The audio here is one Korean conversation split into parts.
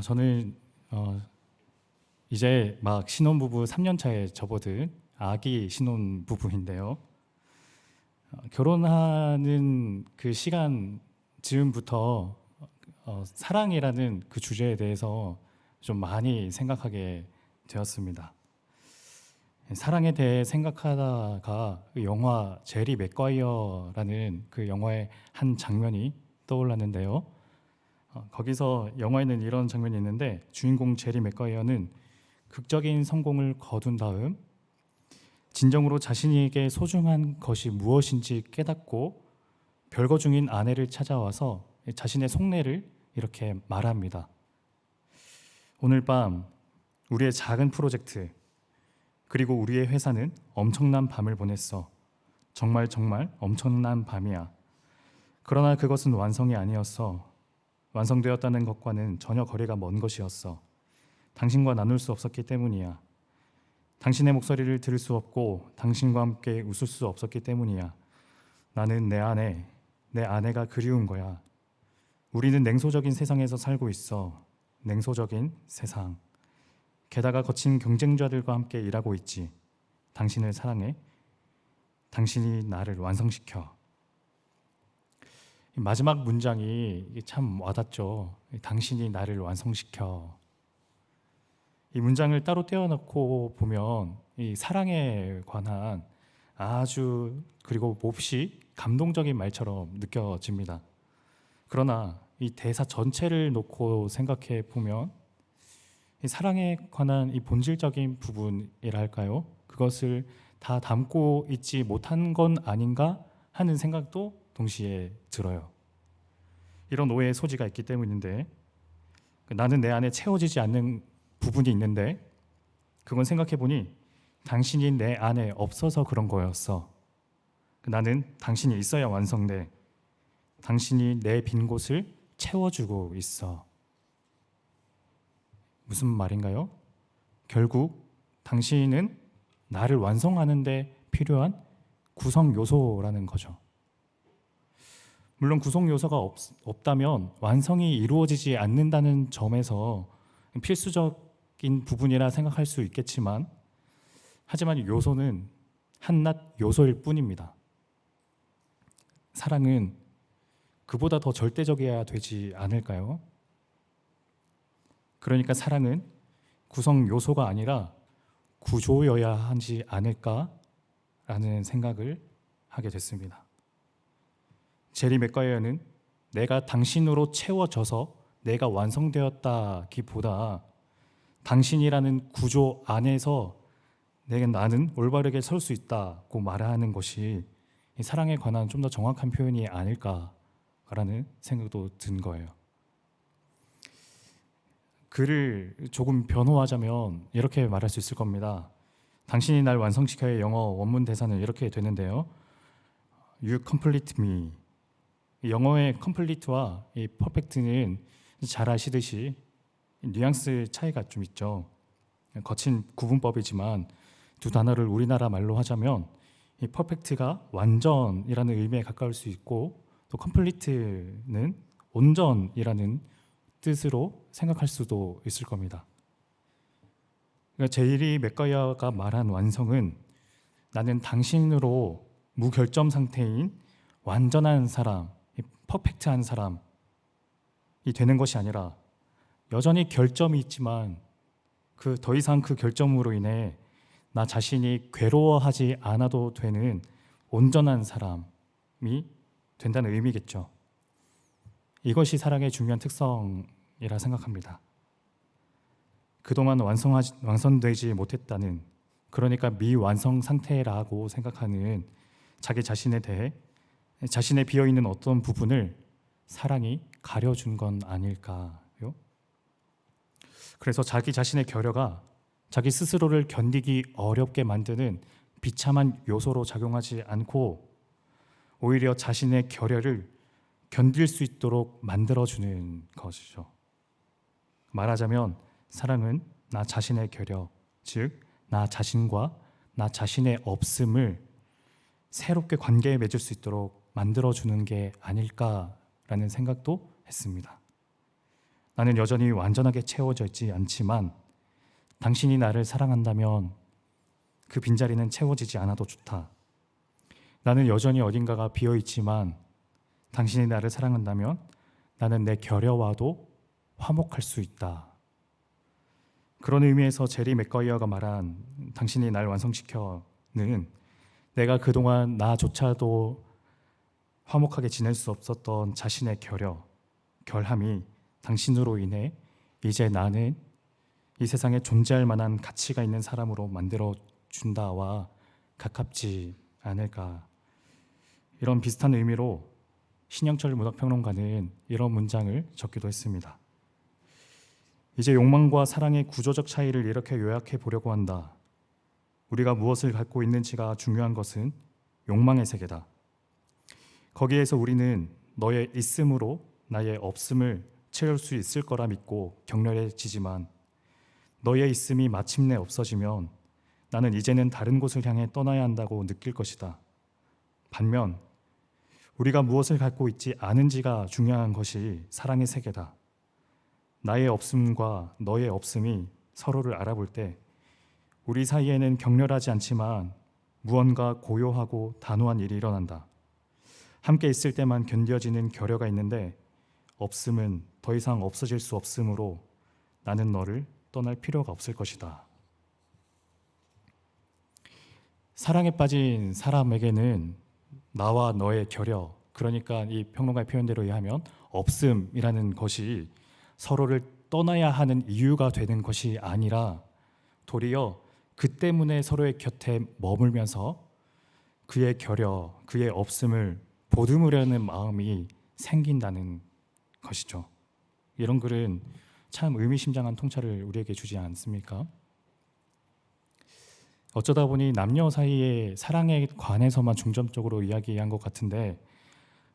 저는 이제 막 신혼부부 3년 차에 접어든 아기 신혼부부인데요. 결혼하는 그 시간 즈음부터 사랑이라는 그 주제에 대해서 좀 많이 생각하게 되었습니다. 사랑에 대해 생각하다가 그 영화 제리 맥과이어라는 그 영화의 한 장면이 떠올랐는데요. 거기서 영화에는 이런 장면이 있는데 주인공 제리 맥과이어는 극적인 성공을 거둔 다음 진정으로 자신에게 소중한 것이 무엇인지 깨닫고 별거 중인 아내를 찾아와서 자신의 속내를 이렇게 말합니다. 오늘 밤 우리의 작은 프로젝트 그리고 우리의 회사는 엄청난 밤을 보냈어. 정말 엄청난 밤이야. 그러나 그것은 완성이 아니었어. 완성되었다는 것과는 전혀 거리가 먼 것이었어. 당신과 나눌 수 없었기 때문이야. 당신의 목소리를 들을 수 없고 당신과 함께 웃을 수 없었기 때문이야. 나는 내 아내가 그리운 거야. 우리는 냉소적인 세상에서 살고 있어. 냉소적인 세상. 게다가 거친 경쟁자들과 함께 일하고 있지. 당신을 사랑해. 당신이 나를 완성시켜. 마지막 문장이 참 와닿죠. 당신이 나를 완성시켜. 이 문장을 따로 떼어놓고 보면 이 사랑에 관한 아주 그리고 몹시 감동적인 말처럼 느껴집니다. 그러나 이 대사 전체를 놓고 생각해 보면 이 사랑에 관한 이 본질적인 부분이라 할까요? 그것을 다 담고 있지 못한 건 아닌가 하는 생각도 동시에 들어요. 이런 오해의 소지가 있기 때문인데 나는 내 안에 채워지지 않는 부분이 있는데 그건 생각해 보니 당신이 내 안에 없어서 그런 거였어. 나는 당신이 있어야 완성돼. 당신이 내 빈 곳을 채워주고 있어. 무슨 말인가요? 결국 당신은 나를 완성하는 데 필요한 구성 요소라는 거죠. 물론 구성 요소가 없다면 완성이 이루어지지 않는다는 점에서 필수적인 부분이라 생각할 수 있겠지만 하지만 요소는 한낱 요소일 뿐입니다. 사랑은 그보다 더 절대적이어야 되지 않을까요? 그러니까 사랑은 구성 요소가 아니라 구조여야 하지 않을까라는 생각을 하게 됐습니다. 제리 맥과이어는 내가 당신으로 채워져서 내가 완성되었다기보다 당신이라는 구조 안에서 나는 올바르게 설 수 있다고 말하는 것이 사랑에 관한 좀 더 정확한 표현이 아닐까라는 생각도 든 거예요. 글을 조금 변호하자면 이렇게 말할 수 있을 겁니다. 당신이 날 완성시켜의 영어 원문 대사는 이렇게 되는데요. You complete me. 영어의 complete와 이 perfect는 잘 아시듯이 뉘앙스 차이가 좀 있죠. 거친 구분법이지만 두 단어를 우리나라 말로 하자면 이 perfect가 완전이라는 의미에 가까울 수 있고 또 complete는 온전이라는 뜻으로 생각할 수도 있을 겁니다. 그러니까 제리 맥과이어가 말한 완성은 나는 당신으로 무결점 상태인 완전한 사람, 퍼펙트한 사람이 되는 것이 아니라 여전히 결점이 있지만 더 이상 그 결점으로 인해 나 자신이 괴로워하지 않아도 되는 온전한 사람이 된다는 의미겠죠. 이것이 사랑의 중요한 특성이라 생각합니다. 그동안 완성되지 못했다는, 그러니까 미완성 상태라고 생각하는 자기 자신에 대해 자신의 비어있는 어떤 부분을 사랑이 가려준 건 아닐까요? 그래서 자기 자신의 결여가 자기 스스로를 견디기 어렵게 만드는 비참한 요소로 작용하지 않고 오히려 자신의 결여를 견딜 수 있도록 만들어주는 것이죠. 말하자면 사랑은 나 자신의 결여, 즉 나 자신과 나 자신의 없음을 새롭게 관계에 맺을 수 있도록 만들어주는 게 아닐까라는 생각도 했습니다. 나는 여전히 완전하게 채워져 있지 않지만 당신이 나를 사랑한다면 그 빈자리는 채워지지 않아도 좋다. 나는 여전히 어딘가가 비어 있지만 당신이 나를 사랑한다면 나는 내 결여와도 화목할 수 있다. 그런 의미에서 제리 맥거이어가 말한 당신이 날 완성시켜는 내가 그동안 나조차도 화목하게 지낼 수 없었던 자신의 결함이 당신으로 인해 이제 나는 이 세상에 존재할 만한 가치가 있는 사람으로 만들어 준다와 가깝지 않을까. 이런 비슷한 의미로 신영철 문학평론가는 이런 문장을 적기도 했습니다. 이제 욕망과 사랑의 구조적 차이를 이렇게 요약해 보려고 한다. 우리가 무엇을 갖고 있는지가 중요한 것은 욕망의 세계다. 거기에서 우리는 너의 있음으로 나의 없음을 채울 수 있을 거라 믿고 격렬해지지만 너의 있음이 마침내 없어지면 나는 이제는 다른 곳을 향해 떠나야 한다고 느낄 것이다. 반면 우리가 무엇을 갖고 있지 않은지가 중요한 것이 사랑의 세계다. 나의 없음과 너의 없음이 서로를 알아볼 때 우리 사이에는 격렬하지 않지만 무언가 고요하고 단호한 일이 일어난다. 함께 있을 때만 견뎌지는 결여가 있는데 없음은 더 이상 없어질 수 없으므로 나는 너를 떠날 필요가 없을 것이다. 사랑에 빠진 사람에게는 나와 너의 결여, 그러니까 이 평론가의 표현대로 의하면 없음이라는 것이 서로를 떠나야 하는 이유가 되는 것이 아니라 도리어 그 때문에 서로의 곁에 머물면서 그의 결여, 그의 없음을 보듬으려는 마음이 생긴다는 것이죠. 이런 글은 참 의미심장한 통찰을 우리에게 주지 않습니까? 어쩌다 보니 남녀 사이의 사랑에 관해서만 중점적으로 이야기한 것 같은데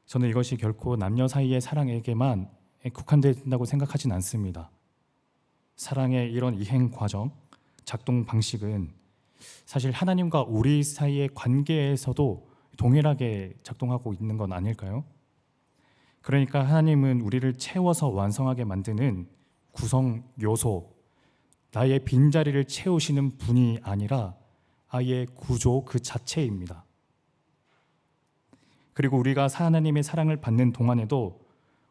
저는 이것이 결코 남녀 사이의 사랑에게만 국한된다고 생각하진 않습니다. 사랑의 이런 이행 과정, 작동 방식은 사실 하나님과 우리 사이의 관계에서도 동일하게 작동하고 있는 건 아닐까요? 그러니까 하나님은 우리를 채워서 완성하게 만드는 구성 요소, 나의 빈자리를 채우시는 분이 아니라 아예 구조 그 자체입니다. 그리고 우리가 하나님의 사랑을 받는 동안에도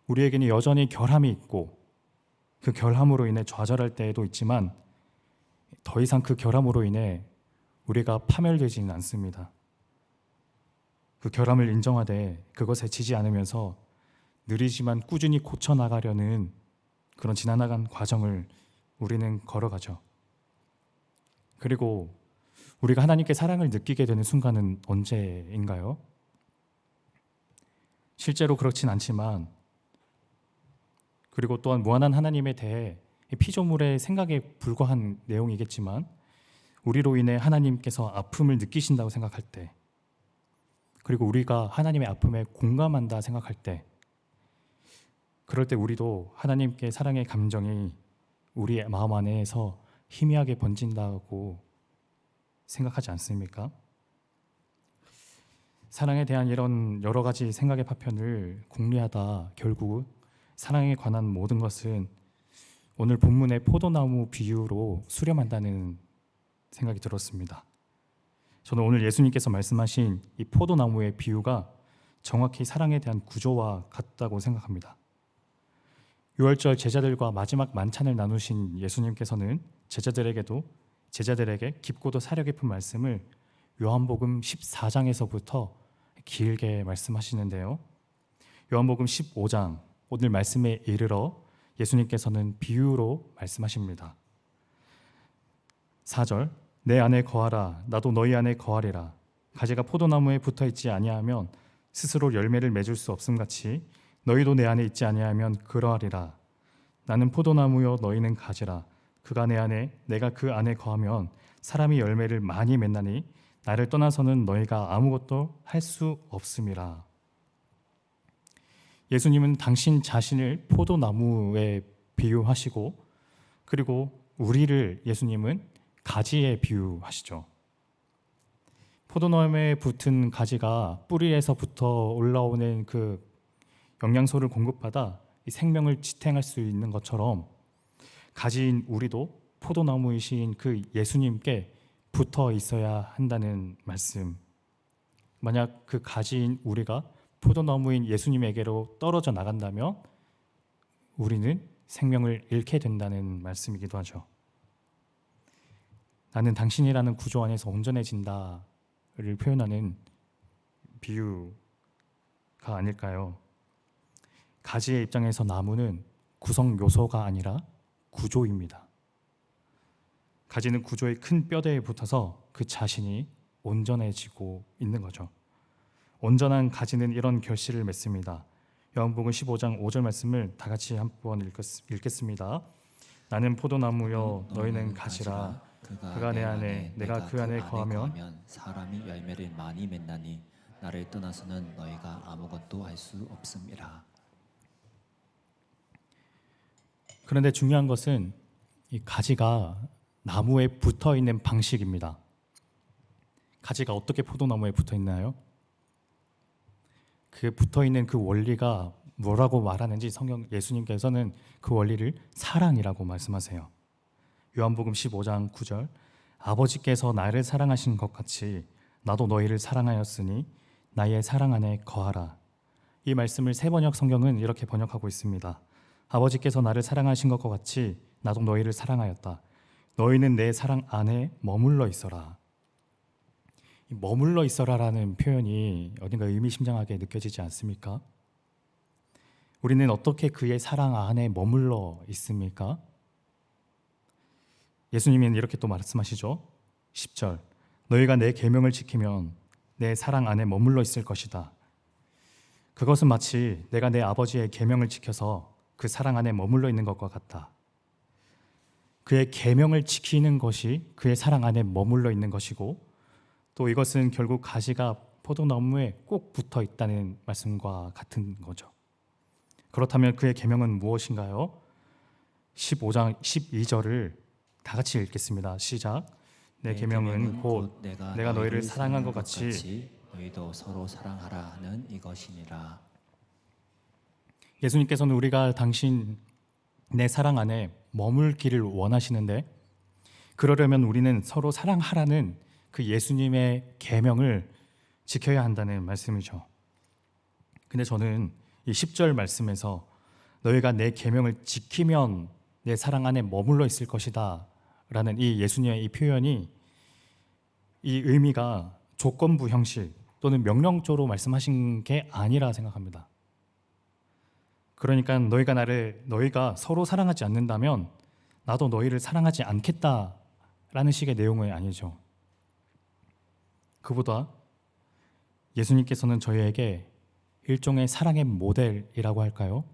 우리에게는 여전히 결함이 있고 그 결함으로 인해 좌절할 때에도 있지만 더 이상 그 결함으로 인해 우리가 파멸되지는 않습니다. 그 결함을 인정하되 그것에 지지 않으면서 느리지만 꾸준히 고쳐나가려는 그런 지나나간 과정을 우리는 걸어가죠. 그리고 우리가 하나님께 사랑을 느끼게 되는 순간은 언제인가요? 실제로 그렇진 않지만 그리고 또한 무한한 하나님에 대해 피조물의 생각에 불과한 내용이겠지만 우리로 인해 하나님께서 아픔을 느끼신다고 생각할 때 그리고 우리가 하나님의 아픔에 공감한다 생각할 때 그럴 때 우리도 하나님께 사랑의 감정이 우리의 마음 안에서 희미하게 번진다고 생각하지 않습니까? 사랑에 대한 이런 여러 가지 생각의 파편을 공리하다 결국 사랑에 관한 모든 것은 오늘 본문의 포도나무 비유로 수렴한다는 생각이 들었습니다. 저는 오늘 예수님께서 말씀하신 이 포도나무의 비유가 정확히 사랑에 대한 구조와 같다고 생각합니다. 유월절 제자들과 마지막 만찬을 나누신 예수님께서는 제자들에게 깊고도 사려 깊은 말씀을 요한복음 14장에서부터 길게 말씀하시는데요. 요한복음 15장 오늘 말씀에 이르러 예수님께서는 비유로 말씀하십니다. 4절 내 안에 거하라 나도 너희 안에 거하리라 가지가 포도나무에 붙어있지 아니하면 스스로 열매를 맺을 수 없음같이 너희도 내 안에 있지 아니하면 그러하리라. 나는 포도나무요 너희는 가지라. 그가 내 안에 내가 그 안에 거하면 사람이 열매를 많이 맺나니 나를 떠나서는 너희가 아무것도 할 수 없음이라. 예수님은 당신 자신을 포도나무에 비유하시고 그리고 우리를 예수님은 가지에 비유하시죠. 포도나무에 붙은 가지가 뿌리에서부터 올라오는 그 영양소를 공급받아 이 생명을 지탱할 수 있는 것처럼 가지인 우리도 포도나무이신 그 예수님께 붙어 있어야 한다는 말씀. 만약 그 가지인 우리가 포도나무인 예수님에게로 떨어져 나간다면 우리는 생명을 잃게 된다는 말씀이기도 하죠. 나는 당신이라는 구조 안에서 온전해진다를 표현하는 비유가 아닐까요? 가지의 입장에서 나무는 구성 요소가 아니라 구조입니다. 가지는 구조의 큰 뼈대에 붙어서 그 자신이 온전해지고 있는 거죠. 온전한 가지는 이런 결실을 맺습니다. 요한복음 15장 5절 말씀을 다 같이 한번 읽겠습니다. 나는 포도나무여 너희는 가지라. 그가 내 안에 내가 그 안에 거하면 사람이 열매를 많이 맺나니 나를 떠나서는 너희가 아무것도 할 수 없음이라. 그런데 중요한 것은 이 가지가 나무에 붙어 있는 방식입니다. 가지가 어떻게 포도나무에 붙어 있나요? 그 붙어 있는 그 원리가 뭐라고 말하는지 성경 예수님께서는 그 원리를 사랑이라고 말씀하세요. 요한복음 15장 9절 아버지께서 나를 사랑하신 것 같이 나도 너희를 사랑하였으니 나의 사랑 안에 거하라. 이 말씀을 세번역 성경은 이렇게 번역하고 있습니다. 아버지께서 나를 사랑하신 것과 같이 나도 너희를 사랑하였다. 너희는 내 사랑 안에 머물러 있어라. 이 머물러 있어라라는 표현이 어딘가 의미심장하게 느껴지지 않습니까? 우리는 어떻게 그의 사랑 안에 머물러 있습니까? 예수님은 이렇게 또 말씀하시죠. 10절 너희가 내 계명을 지키면 내 사랑 안에 머물러 있을 것이다. 그것은 마치 내가 내 아버지의 계명을 지켜서 그 사랑 안에 머물러 있는 것과 같다. 그의 계명을 지키는 것이 그의 사랑 안에 머물러 있는 것이고 또 이것은 결국 가지가 포도나무에 꼭 붙어 있다는 말씀과 같은 거죠. 그렇다면 그의 계명은 무엇인가요? 15장 12절을 다 같이 읽겠습니다. 시작. 내 계명은 곧 내가 너희를 사랑한 것 같이 너희도 서로 사랑하라 하는 이것이니라. 예수님께서는 우리가 당신 내 사랑 안에 머물기를 원하시는데 그러려면 우리는 서로 사랑하라는 그 예수님의 계명을 지켜야 한다는 말씀이죠. 근데 저는 이 10절 말씀에서 너희가 내 계명을 지키면 내 사랑 안에 머물러 있을 것이다 라는 이 예수님의 이 표현이 이 의미가 조건부 형식 또는 명령조로 말씀하신 게 아니라 생각합니다. 그러니까 너희가 서로 사랑하지 않는다면 나도 너희를 사랑하지 않겠다라는 식의 내용은 아니죠. 그보다 예수님께서는 저희에게 일종의 사랑의 모델이라고 할까요?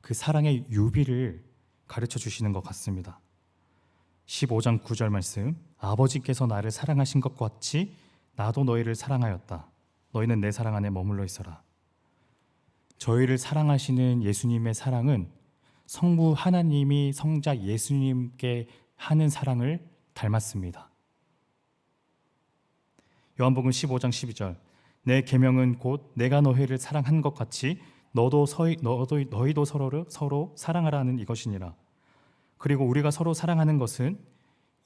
그 사랑의 유비를 가르쳐 주시는 것 같습니다. 15장 9절 말씀 아버지께서 나를 사랑하신 것 같이 나도 너희를 사랑하였다. 너희는 내 사랑 안에 머물러 있어라. 저희를 사랑하시는 예수님의 사랑은 성부 하나님이 성자 예수님께 하는 사랑을 닮았습니다. 요한복음 15장 12절 내 계명은 곧 내가 너희를 사랑한 것 같이 너희도 서로 사랑하라는 이것이니라. 그리고 우리가 서로 사랑하는 것은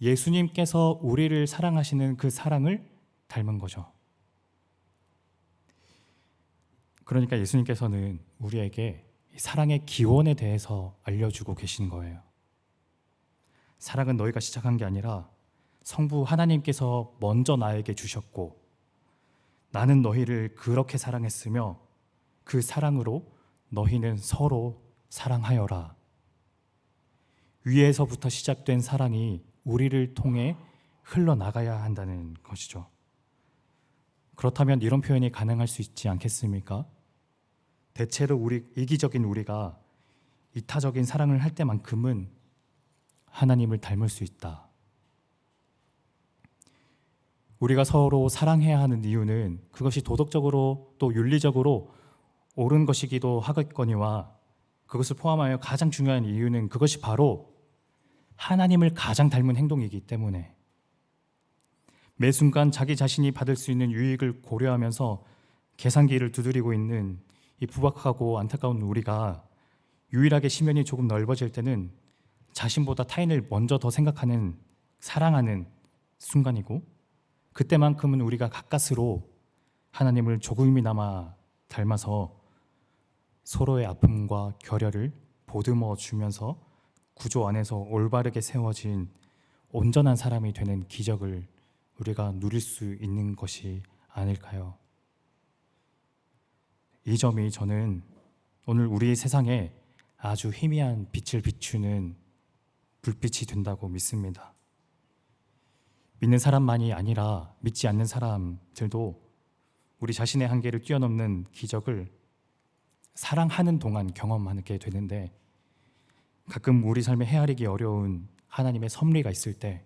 예수님께서 우리를 사랑하시는 그 사랑을 닮은 거죠. 그러니까 예수님께서는 우리에게 사랑의 기원에 대해서 알려주고 계신 거예요. 사랑은 너희가 시작한 게 아니라 성부 하나님께서 먼저 나에게 주셨고 나는 너희를 그렇게 사랑했으며 그 사랑으로 너희는 서로 사랑하여라. 위에서부터 시작된 사랑이 우리를 통해 흘러나가야 한다는 것이죠. 그렇다면 이런 표현이 가능할 수 있지 않겠습니까? 대체로 이기적인 우리가 이타적인 사랑을 할 때만큼은 하나님을 닮을 수 있다. 우리가 서로 사랑해야 하는 이유는 그것이 도덕적으로 또 윤리적으로 옳은 것이기도 하겠거니와 그것을 포함하여 가장 중요한 이유는 그것이 바로 하나님을 가장 닮은 행동이기 때문에 매 순간 자기 자신이 받을 수 있는 유익을 고려하면서 계산기를 두드리고 있는 이 부박하고 안타까운 우리가 유일하게 시면이 조금 넓어질 때는 자신보다 타인을 먼저 더 생각하는, 사랑하는 순간이고, 그때만큼은 우리가 가까스로 하나님을 조금이나마 닮아서 서로의 아픔과 결여를 보듬어 주면서 구조 안에서 올바르게 세워진 온전한 사람이 되는 기적을 우리가 누릴 수 있는 것이 아닐까요? 이 점이 저는 오늘 우리 세상에 아주 희미한 빛을 비추는 불빛이 된다고 믿습니다. 믿는 사람만이 아니라 믿지 않는 사람들도 우리 자신의 한계를 뛰어넘는 기적을 사랑하는 동안 경험하게 되는데, 가끔 우리 삶에 헤아리기 어려운 하나님의 섭리가 있을 때,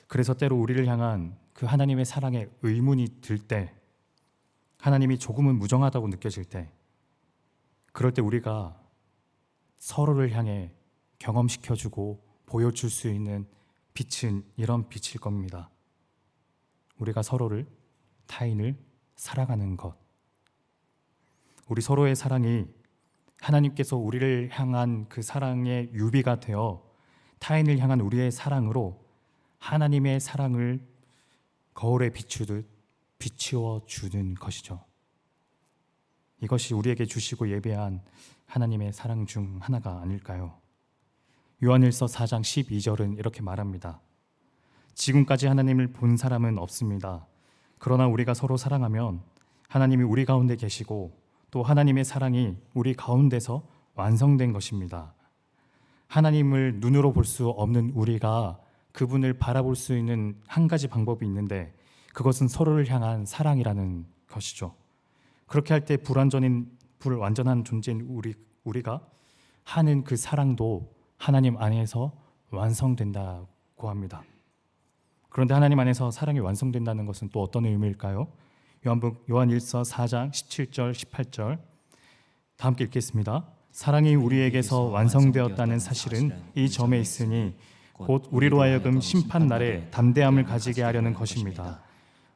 그래서 때로 우리를 향한 그 하나님의 사랑에 의문이 들 때, 하나님이 조금은 무정하다고 느껴질 때, 그럴 때 우리가 서로를 향해 경험시켜주고 보여줄 수 있는 빛은 이런 빛일 겁니다. 우리가 서로를, 타인을 사랑하는 것. 우리 서로의 사랑이 하나님께서 우리를 향한 그 사랑의 유비가 되어 타인을 향한 우리의 사랑으로 하나님의 사랑을 거울에 비추듯 비추어 주는 것이죠. 이것이 우리에게 주시고 예배한 하나님의 사랑 중 하나가 아닐까요? 요한일서 4장 12절은 이렇게 말합니다. 지금까지 하나님을 본 사람은 없습니다. 그러나 우리가 서로 사랑하면 하나님이 우리 가운데 계시고 또 하나님의 사랑이 우리 가운데서 완성된 것입니다. 하나님을 눈으로 볼 수 없는 우리가 그분을 바라볼 수 있는 한 가지 방법이 있는데, 그것은 서로를 향한 사랑이라는 것이죠. 그렇게 할 때 불완전한 존재인 우리가 하는 그 사랑도 하나님 안에서 완성된다고 합니다. 그런데 하나님 안에서 사랑이 완성된다는 것은 또 어떤 의미일까요? 요한일서 4장 17절 18절 다 함께 읽겠습니다. 사랑이 우리에게서 완성되었다는 사실은 이 점에 있으니 곧 우리로 하여금 심판날에 담대함을 가지게 하려는 것입니다.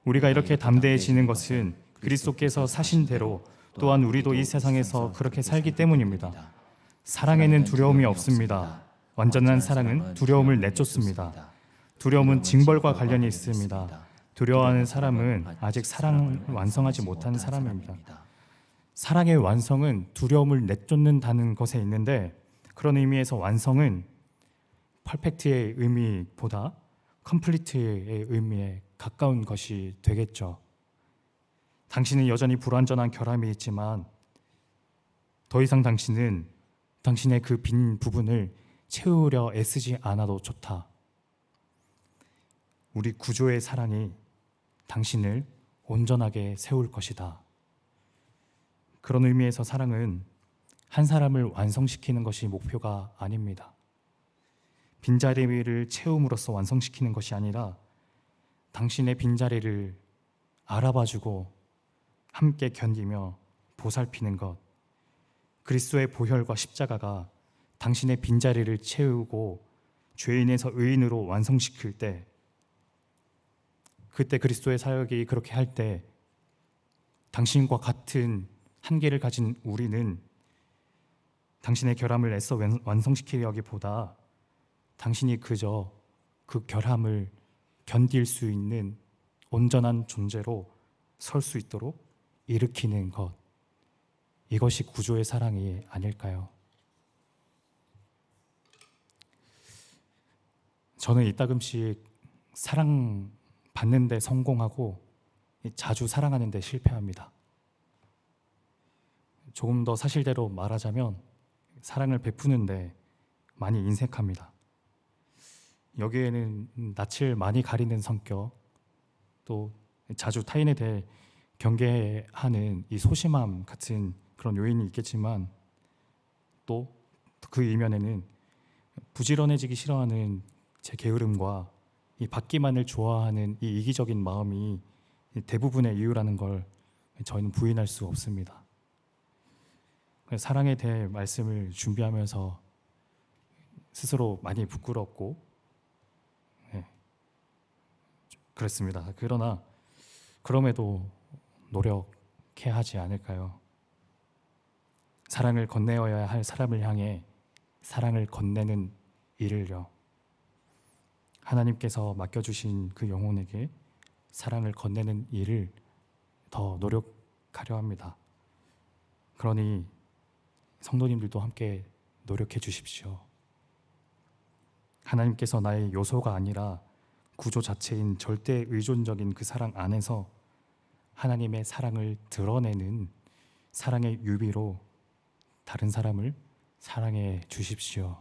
우리가 이렇게 담대해지는 것은 그리스도께서 사신 대로 또한 우리도 이 세상에서 그렇게 살기 때문입니다. 사랑에는 두려움이 없습니다. 완전한 사랑은 두려움을 내쫓습니다. 두려움은 징벌과 관련이 있습니다. 두려워하는 사람은 아직 사랑을 완성하지 못한 사람입니다. 사랑의 완성은 두려움을 내쫓는다는 것에 있는데, 그런 의미에서 완성은 퍼펙트의 의미보다 컴플리트의 의미에 가까운 것이 되겠죠. 당신은 여전히 불완전한 결함이 있지만 더 이상 당신은 당신의 그 빈 부분을 채우려 애쓰지 않아도 좋다. 우리 구조의 사랑이 당신을 온전하게 세울 것이다. 그런 의미에서 사랑은 한 사람을 완성시키는 것이 목표가 아닙니다. 빈자리를 채움으로써 완성시키는 것이 아니라 당신의 빈자리를 알아봐주고 함께 견디며 보살피는 것, 그리스도의 보혈과 십자가가 당신의 빈자리를 채우고 죄인에서 의인으로 완성시킬 때, 그때 그리스도의 사역이 그렇게 할 때 당신과 같은 한계를 가진 우리는 당신의 결함을 애써 완성시키려기보다 당신이 그저 그 결함을 견딜 수 있는 온전한 존재로 설 수 있도록 일으키는 것, 이것이 구조의 사랑이 아닐까요? 저는 이따금씩 사랑 받는데 성공하고 자주 사랑하는데 실패합니다. 조금 더 사실대로 말하자면 사랑을 베푸는데 많이 인색합니다. 여기에는 낯을 많이 가리는 성격, 또 자주 타인에 대해 경계하는 이 소심함 같은 그런 요인이 있겠지만, 또 그 이면에는 부지런해지기 싫어하는 제 게으름과 이 받기만을 좋아하는 이 이기적인 마음이 대부분의 이유라는 걸 저희는 부인할 수 없습니다. 사랑에 대해 말씀을 준비하면서 스스로 많이 부끄럽고 그렇습니다. 그러나 그럼에도 노력해야 하지 않을까요? 사랑을 건네어야 할 사람을 향해 사랑을 건네는 일을요. 하나님께서 맡겨주신 그 영혼에게 사랑을 건네는 일을 더 노력하려 합니다. 그러니 성도님들도 함께 노력해 주십시오. 하나님께서 나의 요소가 아니라 구조 자체인 절대 의존적인 그 사랑 안에서 하나님의 사랑을 드러내는 사랑의 유비로 다른 사람을 사랑해 주십시오.